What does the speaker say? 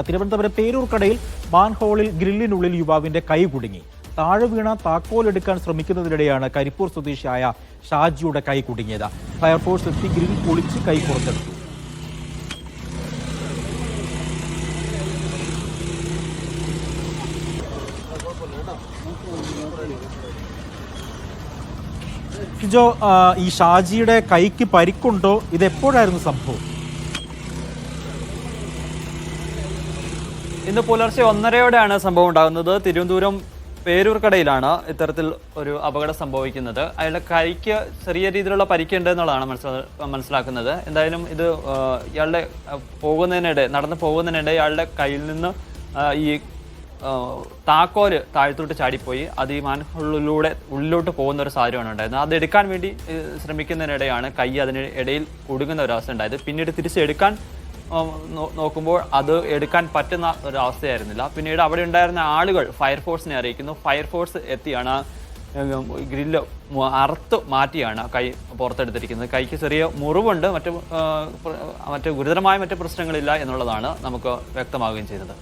തിരുവനന്തപുരം പേരൂർക്കടയിൽ മാൻഹോളിൽ ഗ്രില്ലിനുള്ളിൽ യുവാവിന്റെ കൈ കുടുങ്ങി. താഴെ വീണ താക്കോലെടുക്കാൻ ശ്രമിക്കുന്നതിനിടെയാണ് കരിപ്പൂർ സ്വദേശിയായ ഷാജിയുടെ കൈ കുടുങ്ങിയത്. ഫയർഫോഴ്സ് എത്തി ഗ്രിൽ പൊളിച്ച് കൈ പുറത്തെടുത്തു. ിജോ, ഈ ഷാജിയുടെ കൈക്ക് പരിക്കുണ്ടോ? ഇതെപ്പോഴായിരുന്നു സംഭവം? ഇന്ന് പുലർച്ചെ 1:30യോടെയാണ് സംഭവം ഉണ്ടാകുന്നത്. തിരുവനന്തപുരം പേരൂർക്കടയിലാണ് ഇത്തരത്തിൽ ഒരു അപകടം സംഭവിക്കുന്നത്. അയാളുടെ കൈക്ക് ചെറിയ രീതിയിലുള്ള പരിക്കുണ്ട് എന്നുള്ളതാണ് മനസ്സിലാക്കുന്നത്. എന്തായാലും ഇത് ഇയാളുടെ നടന്നു പോകുന്നതിനിടെ ഇയാളുടെ കയ്യിൽ നിന്ന് ഈ താക്കോല് താഴത്തോട്ട് ചാടിപ്പോയി. അത് ഈ മാൻഹോളിലൂടെ ഉള്ളിലോട്ട് പോകുന്ന ഒരു സാഹചര്യമാണ് ഉണ്ടായിരുന്നത്. അത് എടുക്കാൻ വേണ്ടി ശ്രമിക്കുന്നതിനിടെയാണ് കൈ അതിന് ഇടയിൽ കുടുങ്ങുന്ന ഒരവസ്ഥ ഉണ്ടായത്. പിന്നീട് തിരിച്ചെടുക്കാൻ നോക്കുമ്പോൾ അത് എടുക്കാൻ പറ്റുന്ന ഒരു അവസ്ഥയായിരുന്നില്ല. പിന്നീട് അവിടെ ഉണ്ടായിരുന്ന ആളുകൾ ഫയർഫോഴ്സിനെ അറിയിക്കുന്നു. ഫയർഫോഴ്സ് എത്തിയാണ് ഗ്രില്ല് അറുത്ത് മാറ്റിയാണ് കൈ പുറത്തെടുത്തിരിക്കുന്നത്. കൈക്ക് ചെറിയ മുറിവുണ്ട്, മറ്റ് ഗുരുതരമായ മറ്റ് പ്രശ്നങ്ങളില്ല എന്നുള്ളതാണ് നമുക്ക് വ്യക്തമാവുകയും ചെയ്തത്.